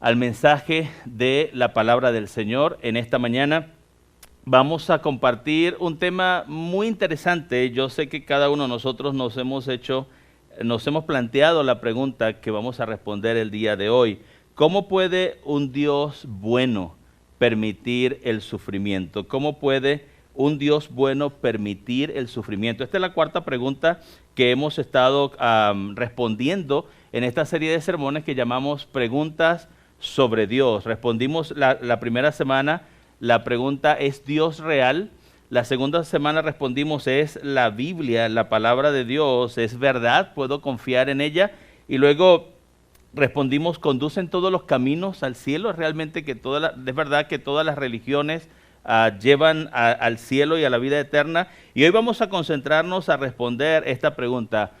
al mensaje de la palabra del Señor. En esta mañana vamos a compartir un tema muy interesante. Yo sé que cada uno de nosotros nos hemos planteado la pregunta que vamos a responder el día de hoy. ¿Cómo puede un Dios bueno permitir el sufrimiento? ¿Cómo puede un Dios bueno permitir el sufrimiento? Esta es la cuarta pregunta que hemos estado respondiendo en esta serie de sermones que llamamos Preguntas sobre Dios. Respondimos la primera semana, la pregunta ¿es Dios real? La segunda semana respondimos ¿es la Biblia, la palabra de Dios, es verdad? ¿Puedo confiar en ella? Y luego respondimos ¿conducen todos los caminos al cielo? ¿Es realmente que es verdad que todas las religiones llevan al cielo y a la vida eterna? Y hoy vamos a concentrarnos a responder esta pregunta: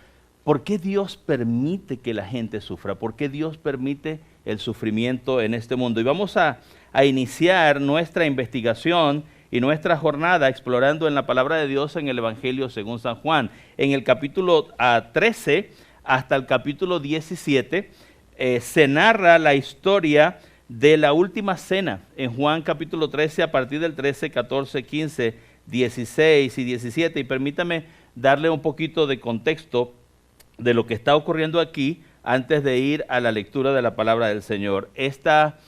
¿por qué Dios permite que la gente sufra? ¿Por qué Dios permite el sufrimiento en este mundo? Y vamos a iniciar nuestra investigación y nuestra jornada explorando en la palabra de Dios en el Evangelio según San Juan. En el capítulo 13 hasta el capítulo 17 se narra la historia de la última cena. En Juan capítulo 13, a partir del 13, 14, 15, 16 y 17. Y permítame darle un poquito de contexto de lo que está ocurriendo aquí antes de ir a la lectura de la palabra del Señor. Esta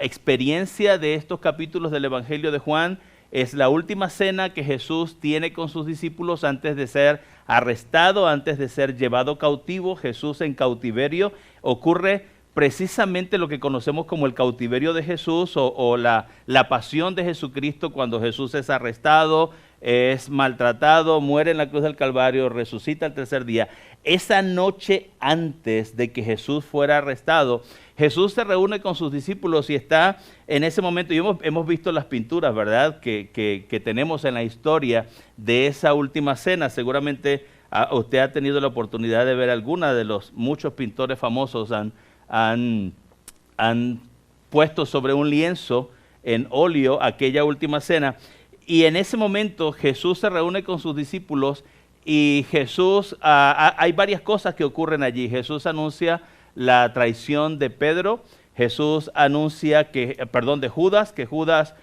experiencia de estos capítulos del Evangelio de Juan es la última cena que Jesús tiene con sus discípulos antes de ser arrestado, antes de ser llevado cautivo. Jesús en cautiverio. Ocurre precisamente lo que conocemos como el cautiverio de Jesús o la pasión de Jesucristo, cuando Jesús es arrestado, es maltratado, muere en la cruz del Calvario, resucita el tercer día. Esa noche antes de que Jesús fuera arrestado, Jesús se reúne con sus discípulos y está en ese momento, y hemos visto las pinturas, ¿verdad?, que tenemos en la historia de esa última cena. Seguramente usted ha tenido la oportunidad de ver alguna de los muchos pintores famosos han puesto sobre un lienzo en óleo aquella última cena. Y en ese momento Jesús se reúne con sus discípulos y hay varias cosas que ocurren allí. Jesús anuncia la traición de Pedro. Jesús anuncia de Judas, que Judas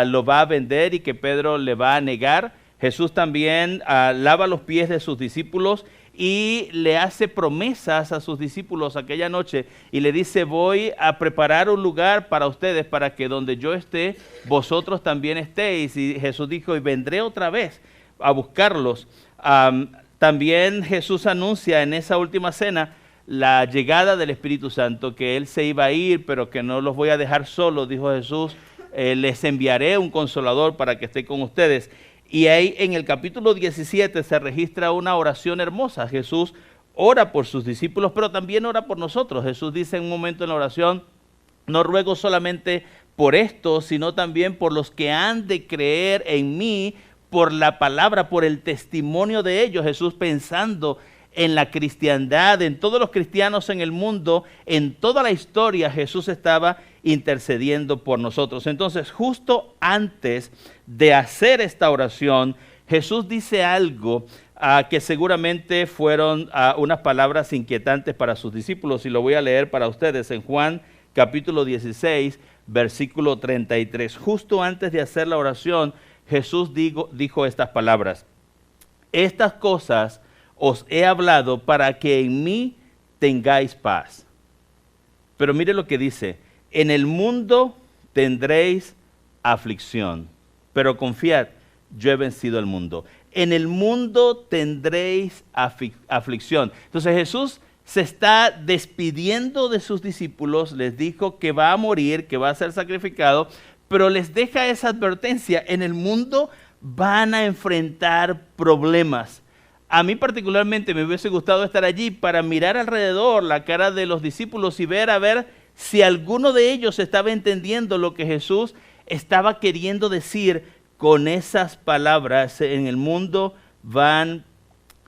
lo va a vender y que Pedro le va a negar. Jesús también lava los pies de sus discípulos y le hace promesas a sus discípulos aquella noche y le dice: voy a preparar un lugar para ustedes para que donde yo esté, vosotros también estéis. Y Jesús dijo: y vendré otra vez a buscarlos. También Jesús anuncia en esa última cena la llegada del Espíritu Santo, que Él se iba a ir, pero que no los voy a dejar solos, dijo Jesús. Les enviaré un consolador para que esté con ustedes. Y ahí en el capítulo 17 se registra una oración hermosa. Jesús ora por sus discípulos, pero también ora por nosotros. Jesús dice en un momento en la oración: no ruego solamente por esto, sino también por los que han de creer en mí, por la palabra, por el testimonio de ellos. Jesús pensando en la cristiandad, en todos los cristianos en el mundo, en toda la historia, Jesús estaba intercediendo por nosotros. Entonces, justo antes de hacer esta oración, Jesús dice algo que seguramente fueron unas palabras inquietantes para sus discípulos, y lo voy a leer para ustedes en Juan capítulo 16, versículo 33. Justo antes de hacer la oración, Jesús dijo estas palabras: estas cosas os he hablado para que en mí tengáis paz. Pero mire lo que dice: en el mundo tendréis aflicción, pero confiad, yo he vencido el mundo. En el mundo tendréis aflicción. Entonces Jesús se está despidiendo de sus discípulos, les dijo que va a morir, que va a ser sacrificado, pero les deja esa advertencia: en el mundo van a enfrentar problemas. A mí particularmente me hubiese gustado estar allí para mirar alrededor la cara de los discípulos y ver si alguno de ellos estaba entendiendo lo que Jesús estaba queriendo decir con esas palabras: en el mundo van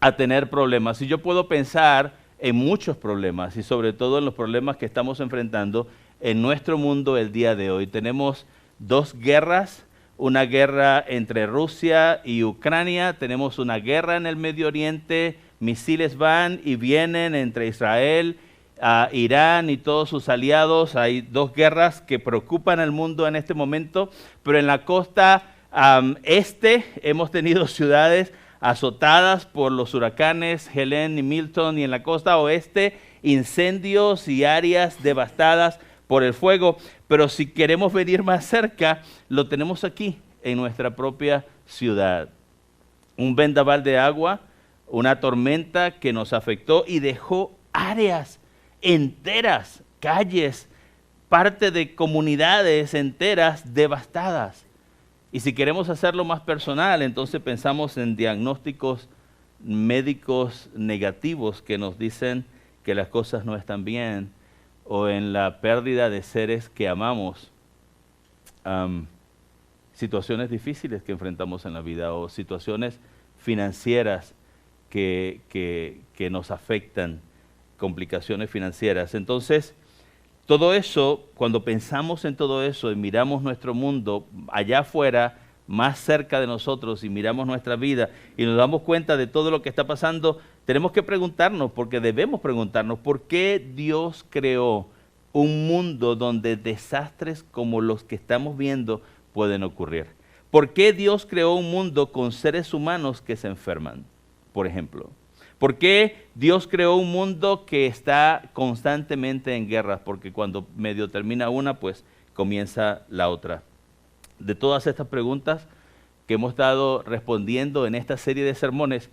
a tener problemas. Y yo puedo pensar en muchos problemas, y sobre todo en los problemas que estamos enfrentando en nuestro mundo el día de hoy. Tenemos dos guerras: una guerra entre Rusia y Ucrania, tenemos una guerra en el Medio Oriente, misiles van y vienen entre Israel a Irán y todos sus aliados. Hay dos guerras que preocupan al mundo en este momento, pero en la costa este hemos tenido ciudades azotadas por los huracanes Helene y Milton, y en la costa oeste incendios y áreas devastadas por el fuego. Pero si queremos venir más cerca, lo tenemos aquí, en nuestra propia ciudad. Un vendaval de agua, una tormenta que nos afectó y dejó áreas enteras, calles, parte de comunidades enteras devastadas. Y si queremos hacerlo más personal, entonces pensamos en diagnósticos médicos negativos que nos dicen que las cosas no están bien, o en la pérdida de seres que amamos, situaciones difíciles que enfrentamos en la vida, o situaciones financieras que nos afectan, complicaciones financieras. Entonces, todo eso, cuando pensamos en todo eso y miramos nuestro mundo allá afuera, más cerca de nosotros, y miramos nuestra vida y nos damos cuenta de todo lo que está pasando, tenemos que preguntarnos, porque debemos preguntarnos, ¿por qué Dios creó un mundo donde desastres como los que estamos viendo pueden ocurrir? ¿Por qué Dios creó un mundo con seres humanos que se enferman, por ejemplo? ¿Por qué Dios creó un mundo que está constantemente en guerras? Porque cuando medio termina una, pues comienza la otra. De todas estas preguntas que hemos estado respondiendo en esta serie de sermones,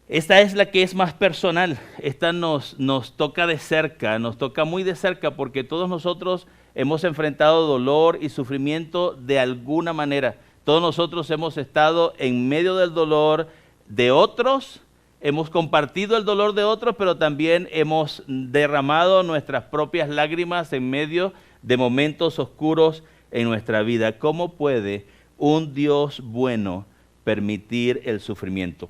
esta es la que es más personal. Esta nos toca de cerca, nos toca muy de cerca, porque todos nosotros hemos enfrentado dolor y sufrimiento de alguna manera. Todos nosotros hemos estado en medio del dolor de otros, hemos compartido el dolor de otros, pero también hemos derramado nuestras propias lágrimas en medio de momentos oscuros en nuestra vida. ¿Cómo puede un Dios bueno permitir el sufrimiento?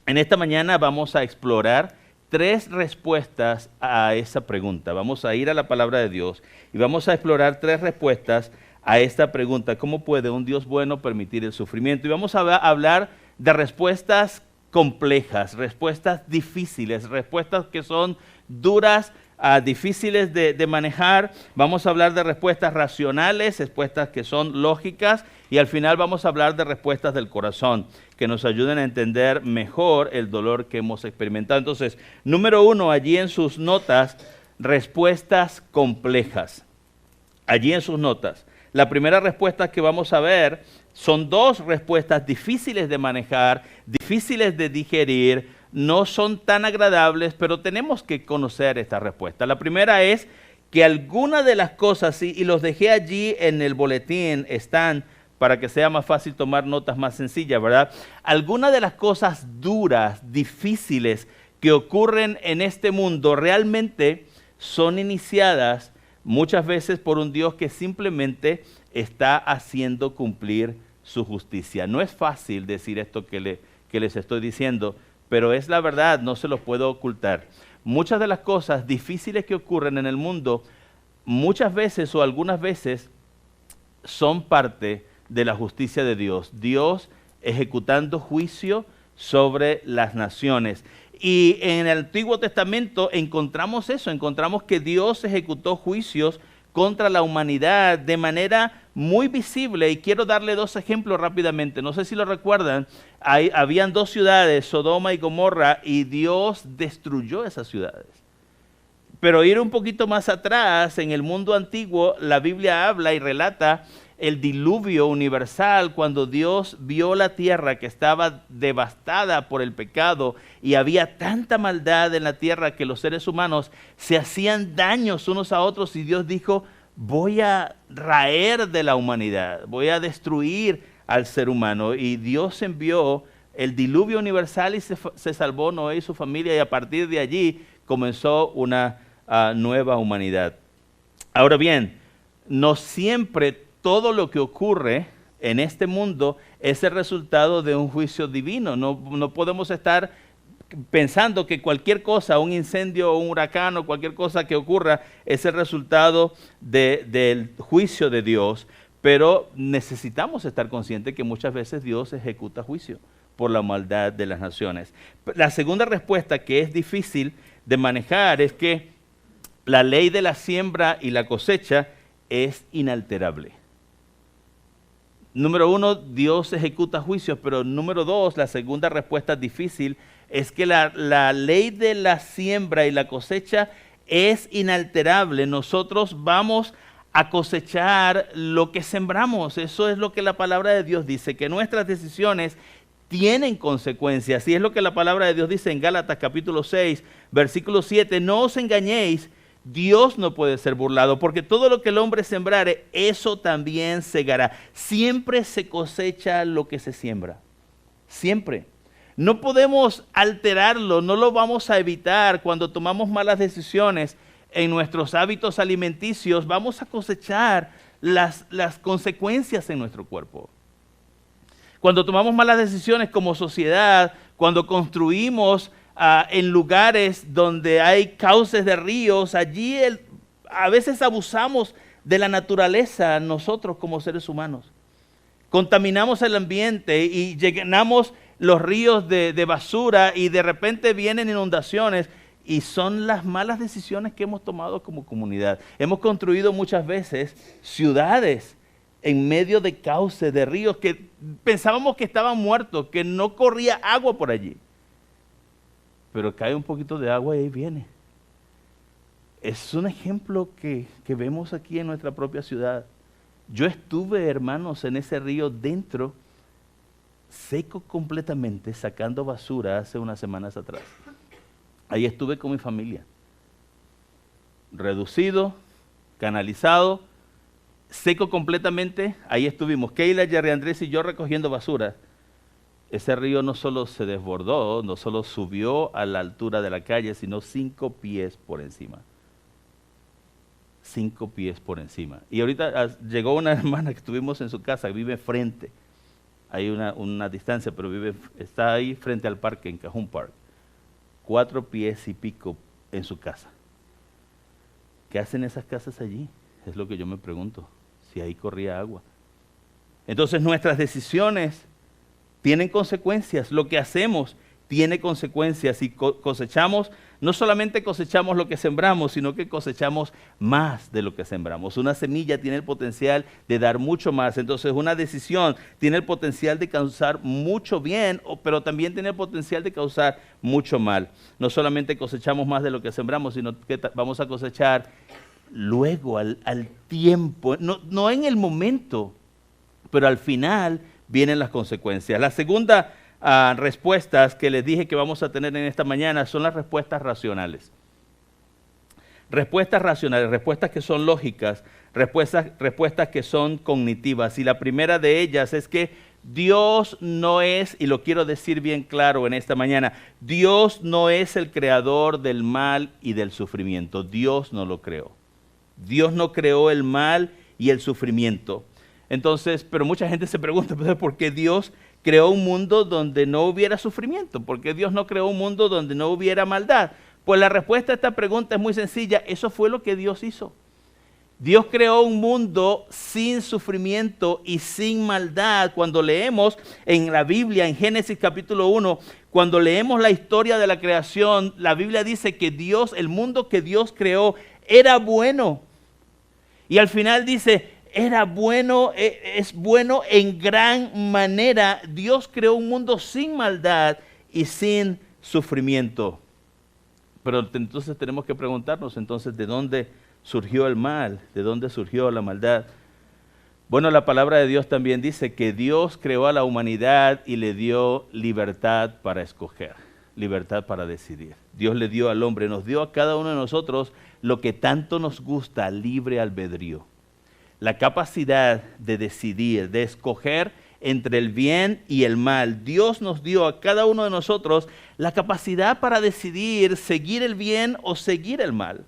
En esta mañana vamos a explorar 3 respuestas a esa pregunta. Vamos a ir a la palabra de Dios y vamos a explorar 3 respuestas a esta pregunta. ¿Cómo puede un Dios bueno permitir el sufrimiento? Y vamos a hablar de respuestas complejas, respuestas difíciles, respuestas que son duras, difíciles de manejar. Vamos a hablar de respuestas racionales, respuestas que son lógicas, y al final vamos a hablar de respuestas del corazón que nos ayuden a entender mejor el dolor que hemos experimentado. Entonces, número 1, allí en sus notas, respuestas complejas. Allí en sus notas. La primera respuesta que vamos a ver son 2 respuestas difíciles de manejar, difíciles de digerir, no son tan agradables, pero tenemos que conocer esta respuesta. La primera es que algunas de las cosas, y los dejé allí en el boletín, están para que sea más fácil tomar notas más sencillas, ¿verdad? Algunas de las cosas duras, difíciles que ocurren en este mundo realmente son iniciadas muchas veces por un Dios que simplemente está haciendo cumplir su justicia. No es fácil decir esto que les estoy diciendo, pero es la verdad, no se lo puedo ocultar. Muchas de las cosas difíciles que ocurren en el mundo, muchas veces o algunas veces, son parte de la justicia de Dios. Dios ejecutando juicio sobre las naciones. Y en el Antiguo Testamento encontramos eso, encontramos que Dios ejecutó juicios contra la humanidad de manera muy visible, y quiero darle 2 ejemplos rápidamente. No sé si lo recuerdan, habían 2 ciudades, Sodoma y Gomorra, y Dios destruyó esas ciudades. Pero ir un poquito más atrás, en el mundo antiguo, la Biblia habla y relata el diluvio universal, cuando Dios vio la tierra que estaba devastada por el pecado y había tanta maldad en la tierra que los seres humanos se hacían daños unos a otros, y Dios dijo: voy a raer de la humanidad, voy a destruir al ser humano. Y Dios envió el diluvio universal y se salvó Noé y su familia, y a partir de allí comenzó una nueva humanidad. Ahora bien, no siempre todo lo que ocurre en este mundo es el resultado de un juicio divino. No podemos estar pensando que cualquier cosa, un incendio, un huracán o cualquier cosa que ocurra es el resultado del juicio de Dios, pero necesitamos estar conscientes que muchas veces Dios ejecuta juicio por la maldad de las naciones. La segunda respuesta, que es difícil de manejar, es que La ley de la siembra y la cosecha es inalterable. Número uno, Dios ejecuta juicios, pero número dos, la segunda respuesta difícil, es que la ley de la siembra y la cosecha es inalterable. Nosotros vamos a cosechar lo que sembramos. Eso es lo que la palabra de Dios dice, que nuestras decisiones tienen consecuencias. Y es lo que la palabra de Dios dice en Gálatas capítulo 6, versículo 7. No os engañéis, Dios no puede ser burlado, porque todo lo que el hombre sembrare, eso también segará. Siempre se cosecha lo que se siembra. Siempre. No podemos alterarlo, no lo vamos a evitar. Cuando tomamos malas decisiones en nuestros hábitos alimenticios, vamos a cosechar las consecuencias en nuestro cuerpo. Cuando tomamos malas decisiones como sociedad, cuando construimos en lugares donde hay cauces de ríos, allí a veces abusamos de la naturaleza nosotros como seres humanos. Contaminamos el ambiente y llenamos los ríos de basura y de repente vienen inundaciones y son las malas decisiones que hemos tomado como comunidad. Hemos construido muchas veces ciudades en medio de cauces, de ríos que pensábamos que estaban muertos, que no corría agua por allí. Pero cae un poquito de agua y ahí viene. Es un ejemplo que vemos aquí en nuestra propia ciudad. Yo estuve, hermanos, en ese río dentro, seco completamente, sacando basura hace unas semanas atrás. Ahí estuve con mi familia. Reducido, canalizado, seco completamente, ahí estuvimos. Keila, Jerry Andrés y yo recogiendo basura. Ese río no solo se desbordó, no solo subió a la altura de la calle, sino 5 pies por encima. 5 pies por encima. Y ahorita llegó una hermana que estuvimos en su casa, vive frente. Hay una distancia, pero está ahí frente al parque, en Cajon Park. 4 pies y pico en su casa. ¿Qué hacen esas casas allí? Es lo que yo me pregunto, si ahí corría agua. Entonces nuestras decisiones tienen consecuencias, lo que hacemos tiene consecuencias y cosechamos, no solamente cosechamos lo que sembramos, sino que cosechamos más de lo que sembramos. Una semilla tiene el potencial de dar mucho más, entonces una decisión tiene el potencial de causar mucho bien, pero también tiene el potencial de causar mucho mal. No solamente cosechamos más de lo que sembramos, sino que vamos a cosechar luego, al tiempo, no en el momento, pero al final vienen las consecuencias. La segunda respuestas que les dije que vamos a tener en esta mañana son las respuestas racionales. Respuestas racionales, respuestas que son lógicas, respuestas que son cognitivas. Y la primera de ellas es que Dios no es, y lo quiero decir bien claro en esta mañana, Dios no es el creador del mal y del sufrimiento. Dios no lo creó. Dios no creó el mal y el sufrimiento. Entonces, pero mucha gente se pregunta, ¿por qué Dios creó un mundo donde no hubiera sufrimiento? ¿Por qué Dios no creó un mundo donde no hubiera maldad? Pues la respuesta a esta pregunta es muy sencilla. Eso fue lo que Dios hizo. Dios creó un mundo sin sufrimiento y sin maldad. Cuando leemos en la Biblia, en Génesis capítulo 1, cuando leemos la historia de la creación, la Biblia dice que el mundo que Dios creó era bueno. Y al final dice, era bueno, es bueno en gran manera. Dios creó un mundo sin maldad y sin sufrimiento. Pero entonces tenemos que preguntarnos, entonces, ¿de dónde surgió el mal? ¿De dónde surgió la maldad? Bueno, la palabra de Dios también dice que Dios creó a la humanidad y le dio libertad para escoger, libertad para decidir. Dios le dio al hombre, nos dio a cada uno de nosotros lo que tanto nos gusta, libre albedrío. La capacidad de decidir, de escoger entre el bien y el mal. Dios nos dio a cada uno de nosotros la capacidad para decidir seguir el bien o seguir el mal.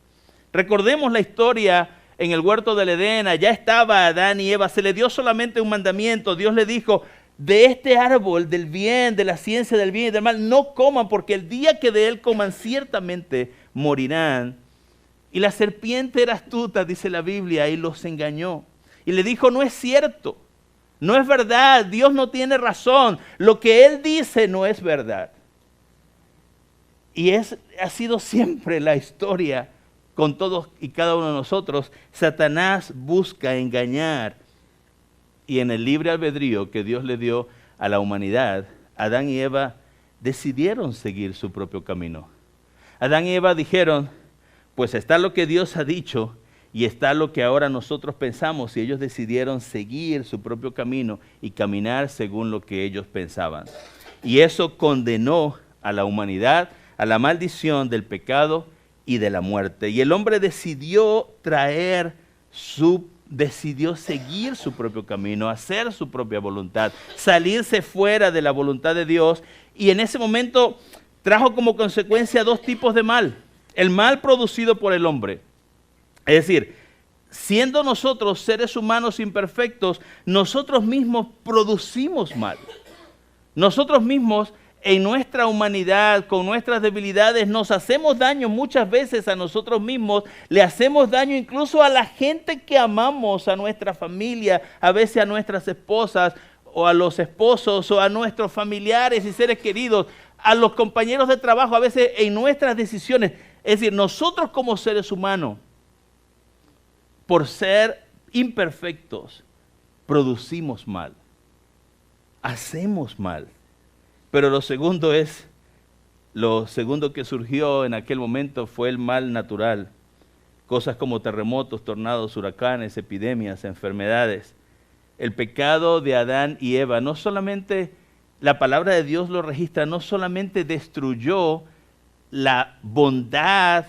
Recordemos la historia en el huerto del Edén. Allá estaba Adán y Eva, se le dio solamente un mandamiento. Dios le dijo, de este árbol del bien, de la ciencia del bien y del mal, no coman, porque el día que de él coman ciertamente morirán. Y la serpiente era astuta, dice la Biblia, y los engañó. Y le dijo, no es cierto, no es verdad, Dios no tiene razón, lo que Él dice no es verdad. Y ha sido siempre la historia con todos y cada uno de nosotros, Satanás busca engañar. Y en el libre albedrío que Dios le dio a la humanidad, Adán y Eva decidieron seguir su propio camino. Adán y Eva dijeron, pues está lo que Dios ha dicho y está lo que ahora nosotros pensamos, y ellos decidieron seguir su propio camino y caminar según lo que ellos pensaban. Y eso condenó a la humanidad a la maldición del pecado y de la muerte. Y el hombre decidió seguir su propio camino, hacer su propia voluntad, salirse fuera de la voluntad de Dios, y en ese momento trajo como consecuencia dos tipos de mal. El mal producido por el hombre. Es decir, siendo nosotros seres humanos imperfectos, nosotros mismos producimos mal. Nosotros mismos, en nuestra humanidad, con nuestras debilidades, nos hacemos daño muchas veces a nosotros mismos, le hacemos daño incluso a la gente que amamos, a nuestra familia, a veces a nuestras esposas, o a los esposos, o a nuestros familiares y seres queridos, a los compañeros de trabajo, a veces en nuestras decisiones. Es decir, nosotros como seres humanos, por ser imperfectos, producimos mal, hacemos mal. Pero lo segundo que surgió en aquel momento fue el mal natural. Cosas como terremotos, tornados, huracanes, epidemias, enfermedades. El pecado de Adán y Eva, no solamente, la palabra de Dios lo registra, no solamente destruyó la bondad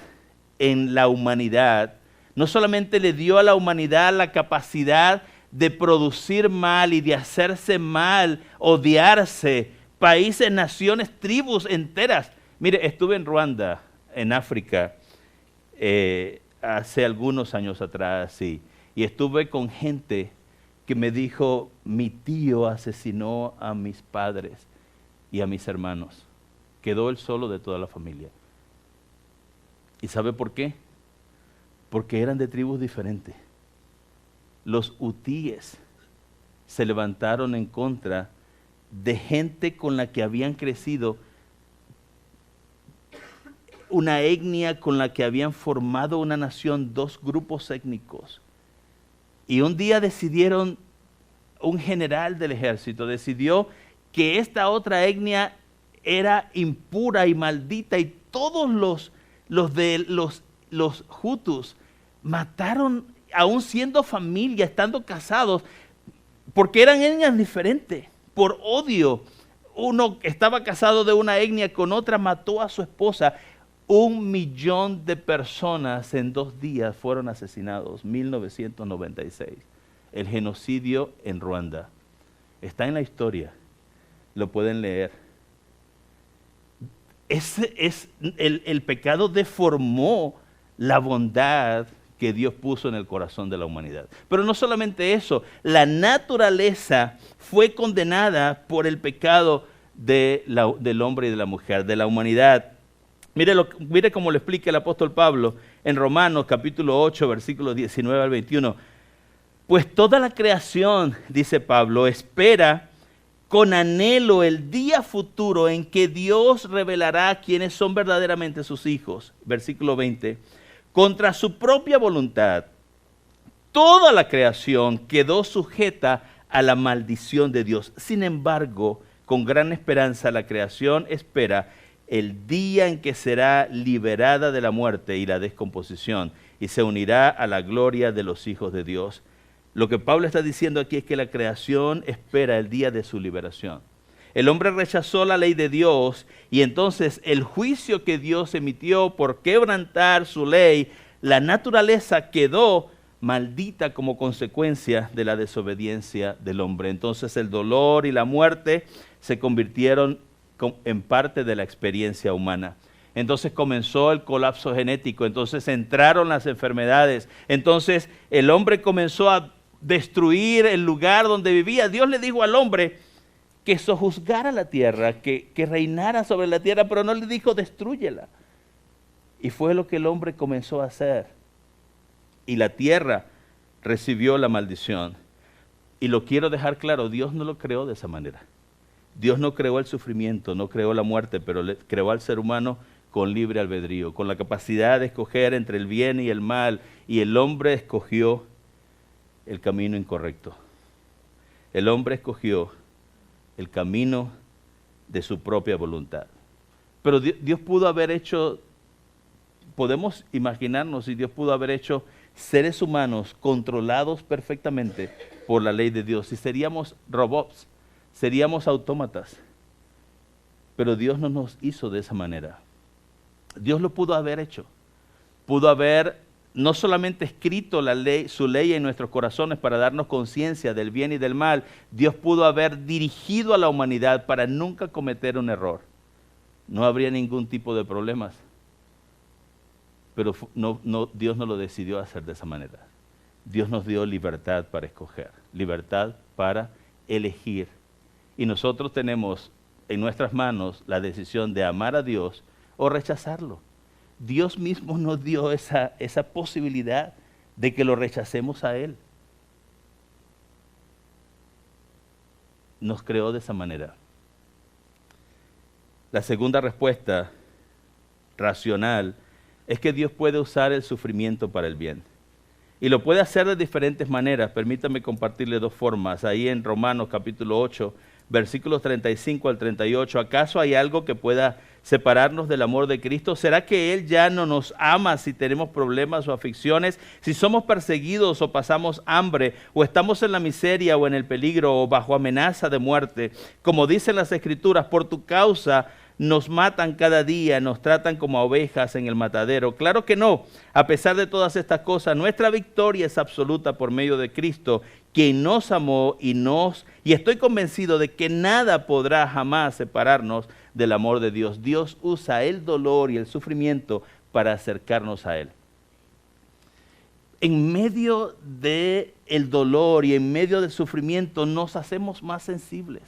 en la humanidad, no solamente le dio a la humanidad la capacidad de producir mal y de hacerse mal, odiarse, países, naciones, tribus enteras. Mire, estuve en Ruanda, en África, hace algunos años atrás, sí, y estuve con gente que me dijo, mi tío asesinó a mis padres y a mis hermanos. Quedó él solo de toda la familia. ¿Y sabe por qué? Porque eran de tribus diferentes. Los hutíes se levantaron en contra de gente con la que habían crecido, una etnia con la que habían formado una nación, dos grupos étnicos. Y un día decidieron, un general del ejército decidió que esta otra etnia era impura y maldita, y todos los hutus mataron, aún siendo familia, estando casados, porque eran etnias diferentes, por odio. Uno estaba casado de una etnia con otra, mató a su esposa. 1 millón de personas en 2 días fueron asesinados, 1996. El genocidio en Ruanda. Está en la historia, lo pueden leer. El pecado deformó la bondad que Dios puso en el corazón de la humanidad. Pero no solamente eso, la naturaleza fue condenada por el pecado del hombre y de la mujer, de la humanidad. Mire cómo lo explica el apóstol Pablo en Romanos capítulo 8, versículos 19 al 21. Pues toda la creación, dice Pablo, espera con anhelo el día futuro en que Dios revelará quiénes son verdaderamente sus hijos. Versículo 20. Contra su propia voluntad, toda la creación quedó sujeta a la maldición de Dios. Sin embargo, con gran esperanza la creación espera el día en que será liberada de la muerte y la descomposición y se unirá a la gloria de los hijos de Dios. Lo que Pablo está diciendo aquí es que la creación espera el día de su liberación. El hombre rechazó la ley de Dios y entonces el juicio que Dios emitió por quebrantar su ley, la naturaleza quedó maldita como consecuencia de la desobediencia del hombre. Entonces el dolor y la muerte se convirtieron en parte de la experiencia humana. Entonces comenzó el colapso genético, entonces entraron las enfermedades, entonces el hombre comenzó a destruir el lugar donde vivía. Dios le dijo al hombre que sojuzgara la tierra, que reinara sobre la tierra, pero no le dijo destrúyela. Y fue lo que el hombre comenzó a hacer. Y la tierra recibió la maldición. Y lo quiero dejar claro, Dios no lo creó de esa manera. Dios no creó el sufrimiento, no creó la muerte, pero creó al ser humano con libre albedrío, con la capacidad de escoger entre el bien y el mal, y el hombre escogió el camino incorrecto. El hombre escogió el camino de su propia voluntad. Pero Dios pudo haber hecho, podemos imaginarnos si Dios pudo haber hecho seres humanos controlados perfectamente por la ley de Dios, y seríamos robots, seríamos autómatas. Pero Dios no nos hizo de esa manera. Dios lo pudo haber hecho. Pudo haber no solamente escrito la ley, su ley en nuestros corazones para darnos conciencia del bien y del mal. Dios pudo haber dirigido a la humanidad para nunca cometer un error. No habría ningún tipo de problemas. Pero Dios no lo decidió hacer de esa manera. Dios nos dio libertad para escoger, libertad para elegir. Y nosotros tenemos en nuestras manos la decisión de amar a Dios o rechazarlo. Dios mismo nos dio esa posibilidad de que lo rechacemos a Él. Nos creó de esa manera. La segunda respuesta racional es que Dios puede usar el sufrimiento para el bien. Y lo puede hacer de diferentes maneras. Permítame compartirle dos formas. Ahí en Romanos capítulo 8, versículos 35 al 38. ¿Acaso hay algo que pueda separarnos del amor de Cristo? ¿Será que Él ya no nos ama si tenemos problemas o aflicciones? Si somos perseguidos o pasamos hambre, o estamos en la miseria o en el peligro o bajo amenaza de muerte. Como dicen las Escrituras, por tu causa nos matan cada día, nos tratan como a ovejas en el matadero. Claro que no. A pesar de todas estas cosas, nuestra victoria es absoluta por medio de Cristo, quien nos amó y estoy convencido de que nada podrá jamás separarnos del amor de Dios. Dios usa el dolor y el sufrimiento para acercarnos a Él. En medio del dolor y en medio del sufrimiento nos hacemos más sensibles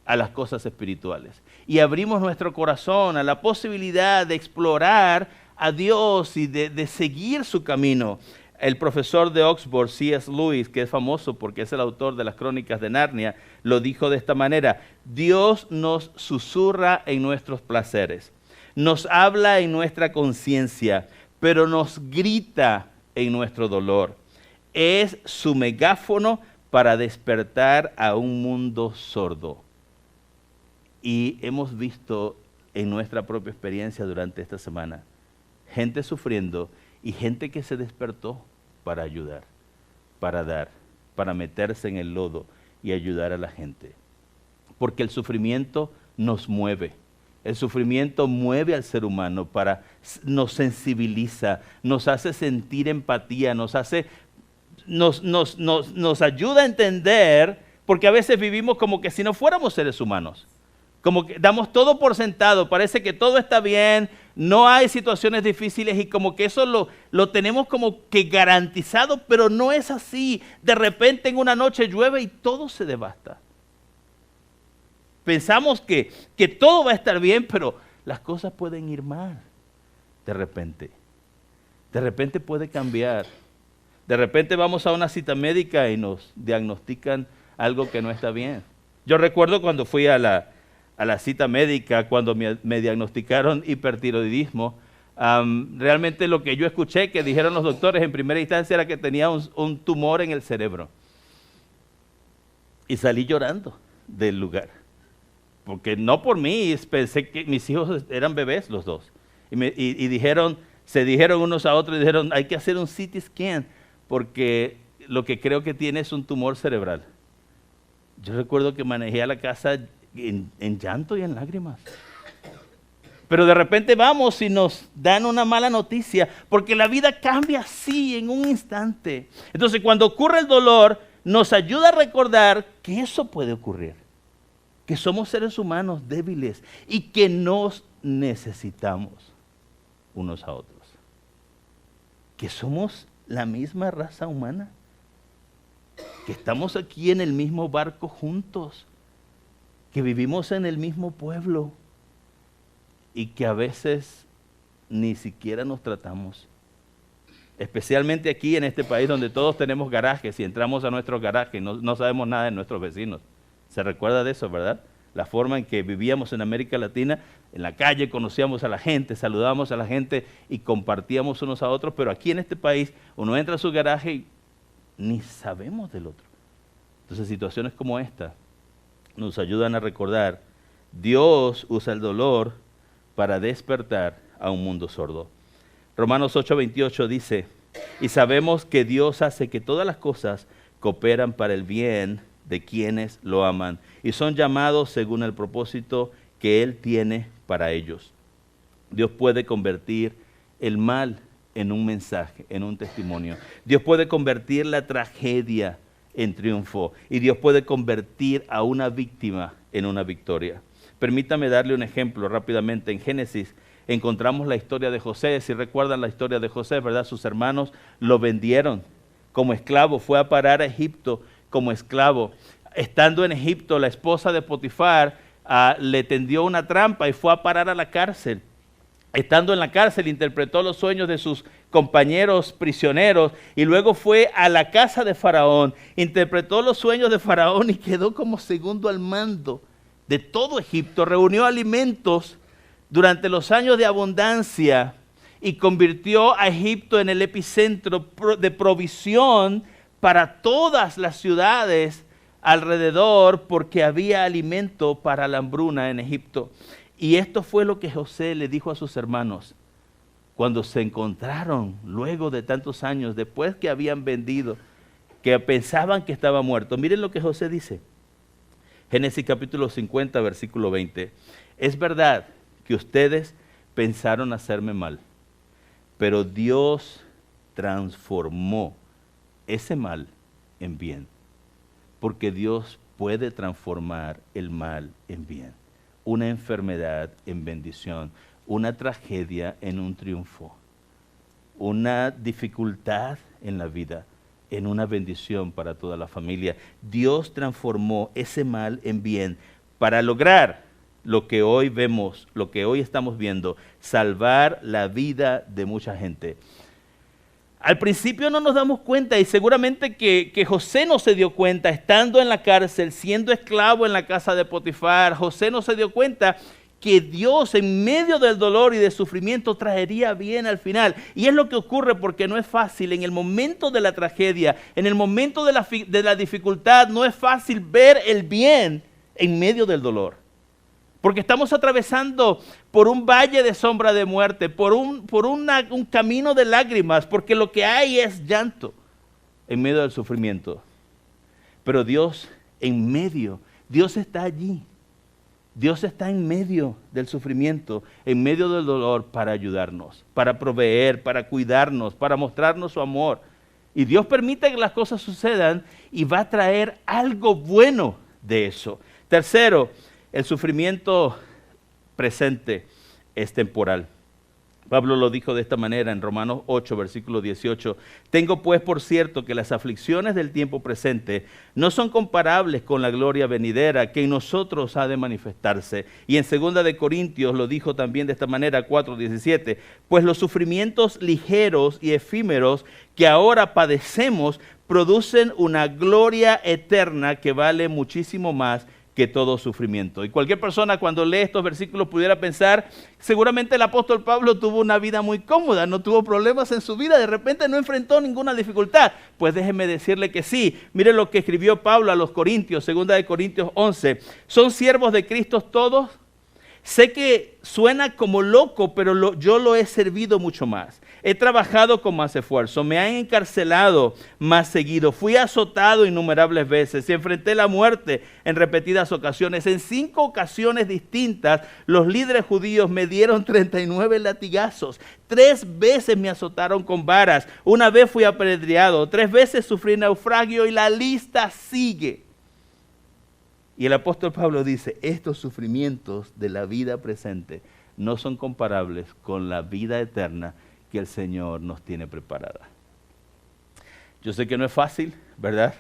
a las cosas espirituales y abrimos nuestro corazón a la posibilidad de explorar a Dios y de seguir su camino. El profesor de Oxford, C.S. Lewis, que es famoso porque es el autor de las Crónicas de Narnia, lo dijo de esta manera: Dios nos susurra en nuestros placeres, nos habla en nuestra conciencia, pero nos grita en nuestro dolor. Es su megáfono para despertar a un mundo sordo. Y hemos visto en nuestra propia experiencia durante esta semana gente sufriendo y gente que se despertó para ayudar, para dar, para meterse en el lodo y ayudar a la gente. Porque el sufrimiento nos mueve. El sufrimiento mueve al ser humano, nos sensibiliza, nos hace sentir empatía, nos ayuda a entender, porque a veces vivimos como que si no fuéramos seres humanos. Como que damos todo por sentado, parece que todo está bien, no hay situaciones difíciles y como que eso lo tenemos como que garantizado, pero no es así. De repente en una noche llueve y todo se devasta. Pensamos que todo va a estar bien, pero las cosas pueden ir mal de repente. De repente puede cambiar. De repente vamos a una cita médica y nos diagnostican algo que no está bien. Yo recuerdo cuando fui a la cita médica, cuando me diagnosticaron hipertiroidismo, realmente lo que yo escuché que dijeron los doctores en primera instancia era que tenía un tumor en el cerebro. Y salí llorando del lugar. Porque no por mí, pensé que mis hijos eran bebés los dos. Se dijeron unos a otros, dijeron, hay que hacer un CT scan, porque lo que creo que tiene es un tumor cerebral. Yo recuerdo que manejé a la casa en llanto y en lágrimas. Pero de repente vamos y nos dan una mala noticia, porque la vida cambia así en un instante. Entonces cuando ocurre el dolor, nos ayuda a recordar que eso puede ocurrir, que somos seres humanos débiles y que nos necesitamos unos a otros, que somos la misma raza humana, que estamos aquí en el mismo barco juntos, que vivimos en el mismo pueblo y que a veces ni siquiera nos tratamos. Especialmente aquí en este país donde todos tenemos garajes y entramos a nuestros garajes, no sabemos nada de nuestros vecinos. ¿Se recuerda de eso, verdad? la forma en que vivíamos en América Latina. En la calle conocíamos a la gente, saludábamos a la gente y compartíamos unos a otros, pero aquí en este país uno entra a su garaje y ni sabemos del otro. Entonces situaciones como esta nos ayudan a recordar, Dios usa el dolor para despertar a un mundo sordo. Romanos 8:28 dice, y sabemos que Dios hace que todas las cosas cooperan para el bien de quienes lo aman y son llamados según el propósito que Él tiene para ellos. Dios puede convertir el mal en un mensaje, en un testimonio. Dios puede convertir la tragedia en triunfo y Dios puede convertir a una víctima en una victoria. Permítame darle un ejemplo rápidamente. En Génesis encontramos la historia de José. Si recuerdan la historia de José, ¿verdad? Sus hermanos lo vendieron como esclavo, fue a parar a Egipto como esclavo. Estando en Egipto, la esposa de Potifar le tendió una trampa y fue a parar a la cárcel. Estando en la cárcel, interpretó los sueños de sus compañeros prisioneros y luego fue a la casa de Faraón, interpretó los sueños de Faraón y quedó como segundo al mando de todo Egipto. Reunió alimentos durante los años de abundancia y convirtió a Egipto en el epicentro de provisión para todas las ciudades alrededor, porque había alimento para la hambruna en Egipto. Y esto fue lo que José le dijo a sus hermanos cuando se encontraron luego de tantos años, después que habían vendido, que pensaban que estaba muerto. Miren lo que José dice. Génesis capítulo 50, versículo 20. Es verdad que ustedes pensaron hacerme mal, pero Dios transformó ese mal en bien, porque Dios puede transformar el mal en bien, una enfermedad en bendición, una tragedia en un triunfo, una dificultad en la vida en una bendición para toda la familia. Dios transformó ese mal en bien para lograr lo que hoy vemos, lo que hoy estamos viendo, salvar la vida de mucha gente. Al principio no nos damos cuenta y seguramente que José no se dio cuenta, estando en la cárcel, siendo esclavo en la casa de Potifar, José no se dio cuenta que Dios en medio del dolor y del sufrimiento traería bien al final. Y es lo que ocurre porque no es fácil en el momento de la tragedia, en el momento de la dificultad, no es fácil ver el bien en medio del dolor. Porque estamos atravesando por un valle de sombra de muerte, por un camino de lágrimas, porque lo que hay es llanto en medio del sufrimiento. Pero Dios en medio, Dios está allí. Dios está en medio del sufrimiento, en medio del dolor para ayudarnos, para proveer, para cuidarnos, para mostrarnos su amor. Y Dios permite que las cosas sucedan y va a traer algo bueno de eso. Tercero, el sufrimiento presente es temporal. Pablo lo dijo de esta manera en Romanos 8, versículo 18. Tengo pues por cierto que las aflicciones del tiempo presente no son comparables con la gloria venidera que en nosotros ha de manifestarse. Y en 2 de Corintios lo dijo también de esta manera, 4:17. Pues los sufrimientos ligeros y efímeros que ahora padecemos producen una gloria eterna que vale muchísimo más que todo sufrimiento. Y cualquier persona cuando lee estos versículos pudiera pensar, seguramente el apóstol Pablo tuvo una vida muy cómoda, no tuvo problemas en su vida, de repente no enfrentó ninguna dificultad. Pues déjeme decirle que sí. Mire lo que escribió Pablo a los Corintios, 2 de Corintios 11. ¿Son siervos de Cristo todos? Sé que suena como loco, pero yo lo he servido mucho más. He trabajado con más esfuerzo, me han encarcelado más seguido, fui azotado innumerables veces, enfrenté la muerte en repetidas ocasiones. En 5 ocasiones distintas, los líderes judíos me dieron 39 latigazos. 3 veces me azotaron con varas, una vez fui apedreado, 3 veces sufrí naufragio y la lista sigue. Y el apóstol Pablo dice, estos sufrimientos de la vida presente no son comparables con la vida eterna que el Señor nos tiene preparada. Yo sé que no es fácil, ¿verdad?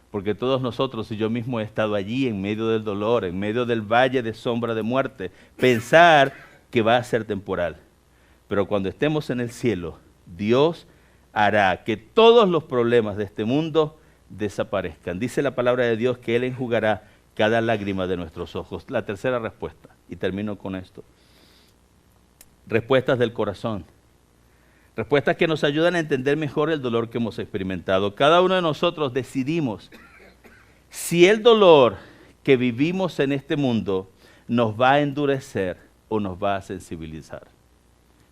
Porque todos nosotros y yo mismo he estado allí en medio del dolor, en medio del valle de sombra de muerte, pensar que va a ser temporal. Pero cuando estemos en el cielo, Dios hará que todos los problemas de este mundo desaparezcan. Dice la palabra de Dios que Él enjugará cada lágrima de nuestros ojos. La tercera respuesta, y termino con esto. Respuestas del corazón. Respuestas que nos ayudan a entender mejor el dolor que hemos experimentado. Cada uno de nosotros decidimos si el dolor que vivimos en este mundo nos va a endurecer o nos va a sensibilizar.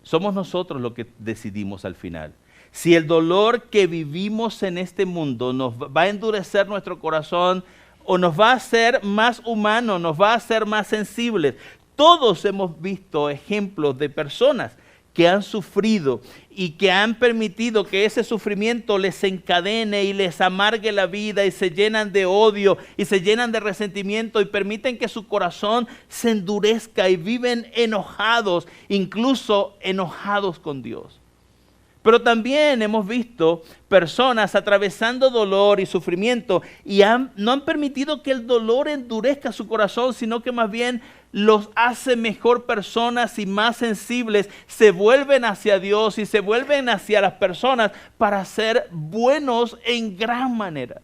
Somos nosotros los que decidimos al final. Si el dolor que vivimos en este mundo nos va a endurecer nuestro corazón o nos va a hacer más humanos, nos va a hacer más sensibles. Todos hemos visto ejemplos de personas que han sufrido y que han permitido que ese sufrimiento les encadene y les amargue la vida y se llenan de odio y se llenan de resentimiento y permiten que su corazón se endurezca y viven enojados, incluso enojados con Dios. Pero también hemos visto personas atravesando dolor y sufrimiento y no han permitido que el dolor endurezca su corazón, sino que más bien los hace mejor personas y más sensibles, se vuelven hacia Dios y se vuelven hacia las personas para ser buenos en gran manera.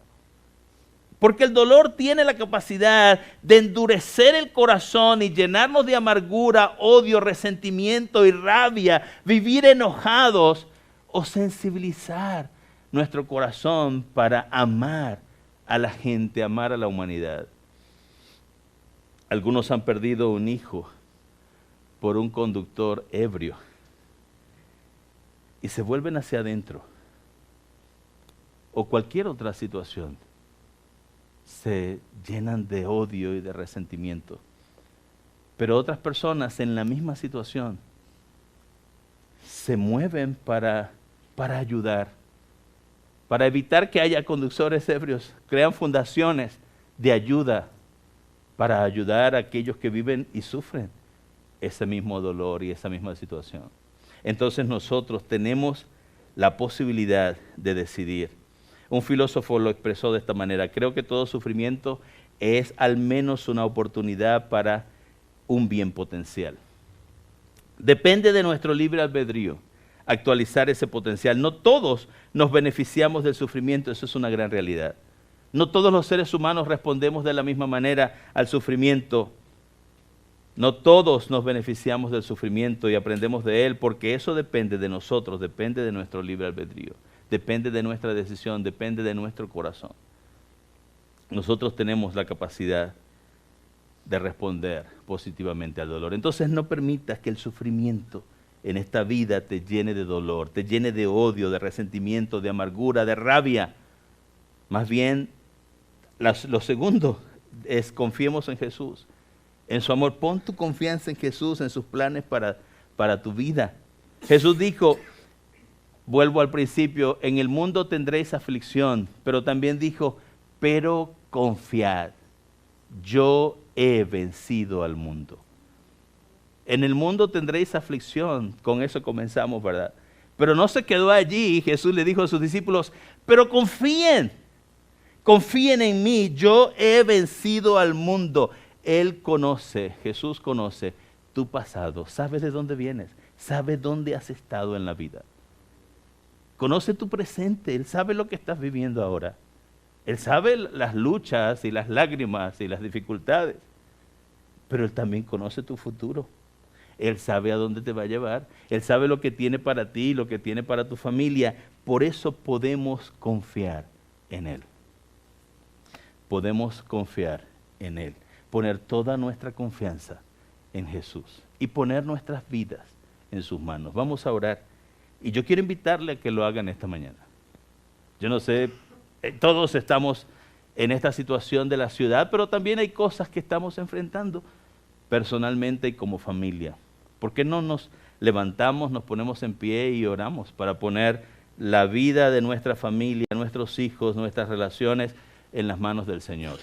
Porque el dolor tiene la capacidad de endurecer el corazón y llenarnos de amargura, odio, resentimiento y rabia, vivir enojados o sensibilizar nuestro corazón para amar a la gente, amar a la humanidad. Algunos han perdido un hijo por un conductor ebrio y se vuelven hacia adentro. O cualquier otra situación, se llenan de odio y de resentimiento. Pero otras personas en la misma situación se mueven para ayudar, para evitar que haya conductores ebrios, crean fundaciones de ayuda para ayudar a aquellos que viven y sufren ese mismo dolor y esa misma situación. Entonces nosotros tenemos la posibilidad de decidir. Un filósofo lo expresó de esta manera: creo que todo sufrimiento es al menos una oportunidad para un bien potencial. Depende de nuestro libre albedrío actualizar ese potencial. No todos nos beneficiamos del sufrimiento, eso es una gran realidad. No todos los seres humanos respondemos de la misma manera al sufrimiento. No todos nos beneficiamos del sufrimiento y aprendemos de él, porque eso depende de nosotros, depende de nuestro libre albedrío, depende de nuestra decisión, depende de nuestro corazón. Nosotros tenemos la capacidad de responder positivamente al dolor. Entonces no permitas que el sufrimiento en esta vida te llene de dolor, te llene de odio, de resentimiento, de amargura, de rabia. Más bien, lo segundo es confiemos en Jesús, en su amor. Pon tu confianza en Jesús, en sus planes para tu vida. Jesús dijo, vuelvo al principio, en el mundo tendréis aflicción, pero también dijo, pero confiad, yo he vencido al mundo. En el mundo tendréis aflicción, con eso comenzamos, ¿verdad? Pero no se quedó allí. Jesús le dijo a sus discípulos, pero confíen en mí, yo he vencido al mundo. Él conoce, Jesús conoce tu pasado, sabe de dónde vienes, sabe dónde has estado en la vida. Conoce tu presente, Él sabe lo que estás viviendo ahora. Él sabe las luchas y las lágrimas y las dificultades, pero Él también conoce tu futuro. Él sabe a dónde te va a llevar. Él sabe lo que tiene para ti, lo que tiene para tu familia. Por eso podemos confiar en Él. Podemos confiar en Él. Poner toda nuestra confianza en Jesús y poner nuestras vidas en sus manos. Vamos a orar. Y yo quiero invitarle a que lo hagan esta mañana. Yo no sé, todos estamos en esta situación de la ciudad, pero también hay cosas que estamos enfrentando personalmente y como familia. ¿Por qué no nos levantamos, nos ponemos en pie y oramos para poner la vida de nuestra familia, nuestros hijos, nuestras relaciones en las manos del Señor?